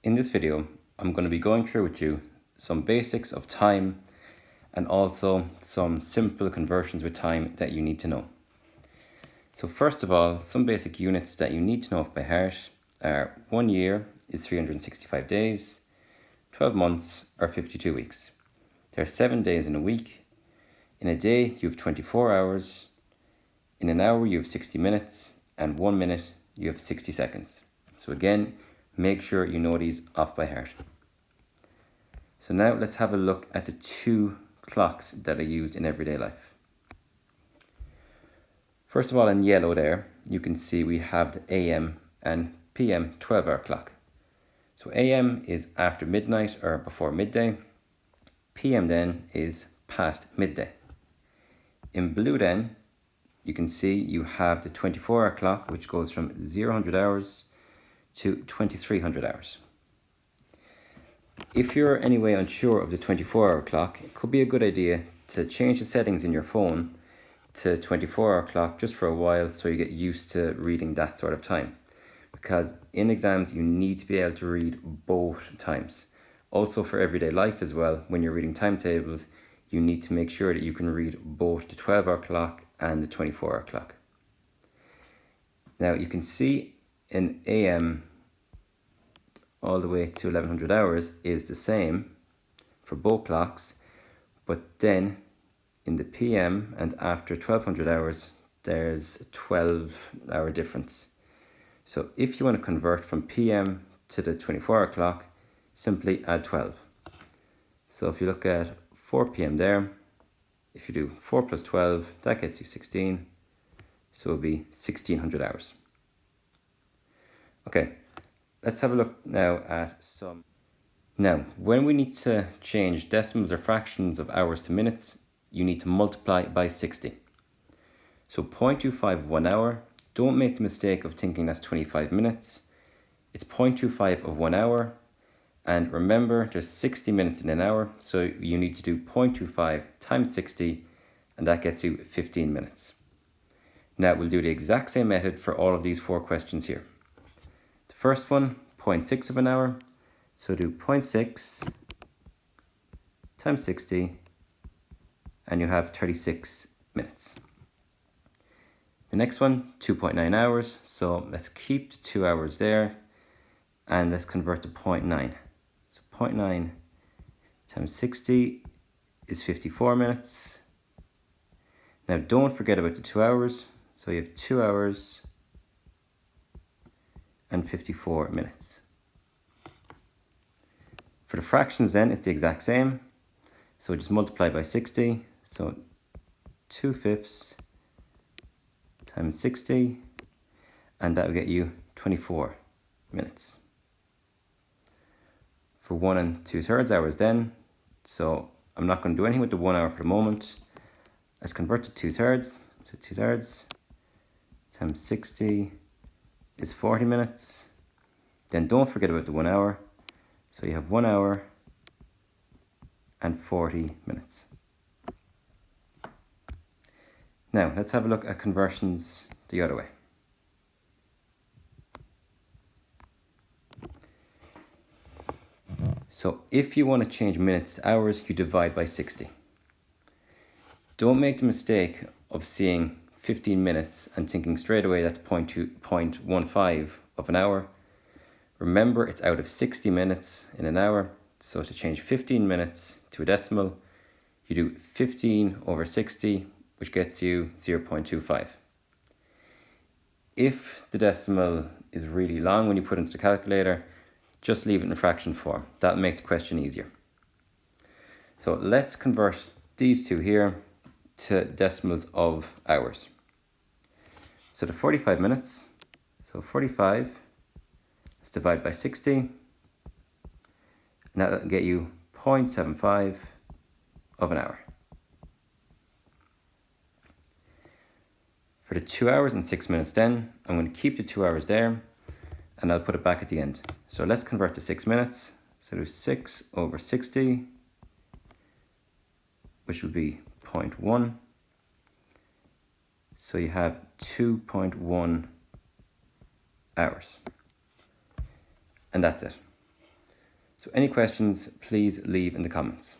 In this video, I'm going to be going through with you some basics of time and also some simple conversions with time that you need to know. So first of all, some basic units that you need to know off by heart are 1 year is 365 days, 12 months are 52 weeks. There are 7 days in a week. In a day, you have 24 hours. In an hour, you have 60 minutes, and 1 minute, you have 60 seconds. So again, make sure you know these off by heart. So now let's have a look at the two clocks that are used in everyday life. First of all, in yellow there, you can see we have the AM and PM 12-hour clock. So AM is after midnight or before midday. PM then is past midday. In blue then, you can see you have the 24-hour clock, which goes from 0 hours to 2300 hours. If you're anyway unsure of the 24-hour clock, it could be a good idea to change the settings in your phone to 24-hour clock just for a while so you get used to reading that sort of time. Because in exams, you need to be able to read both times. Also for everyday life as well, when you're reading timetables, you need to make sure that you can read both the 12-hour clock and the 24-hour clock. Now you can see in AM all the way to 1100 hours is the same for both clocks, but then in the PM and after 1200 hours, there's a 12-hour difference. So if you want to convert from PM to the 24-hour clock, simply add 12. So if you look at 4 PM there, if you do 4 plus 12, that gets you 16. So it'll be 1600 hours. Okay, let's have a look now at some. Now, when we need to change decimals or fractions of hours to minutes, you need to multiply by 60. So 0.25 of 1 hour, don't make the mistake of thinking that's 25 minutes. It's 0.25 of 1 hour. And remember, there's 60 minutes in an hour, so you need to do 0.25 times 60, and that gets you 15 minutes. Now, we'll do the exact same method for all of these 4 questions here. The first one, 0.6 of an hour, so do 0.6 times 60, and you have 36 minutes. The next one, 2.9 hours, so let's keep the 2 hours there, and let's convert to 0.9. 0.9 times 60 is 54 minutes. Now don't forget about the 2 hours. So you have 2 hours and 54 minutes. For the fractions then, it's the exact same. So just multiply by 60. So 2/5 times 60, and that will get you 24 minutes. For 1 2/3 hours then, so I'm not going to do anything with the 1 hour for the moment. Let's convert to 2/3. So 2/3 times 60 is 40 minutes. Then don't forget about the 1 hour. So you have 1 hour and 40 minutes. Now let's have a look at conversions the other way. So if you want to change minutes to hours, you divide by 60. Don't make the mistake of seeing 15 minutes and thinking straight away that's 0.15 of an hour. Remember, it's out of 60 minutes in an hour. So to change 15 minutes to a decimal, you do 15 over 60, which gets you 0.25. If the decimal is really long when you put it into the calculator, just leave it in fraction form. That'll make the question easier. So let's convert these two here to decimals of hours. So the 45 minutes, so 45, let's divide by 60, and that'll get you 0.75 of an hour. For the 2 hours and 6 minutes then, I'm going to keep the 2 hours there, and I'll put it back at the end. So let's convert to 6 minutes. So do 6 over 60, which would be 0.1. So you have 2.1 hours. And that's it. So any questions, please leave in the comments.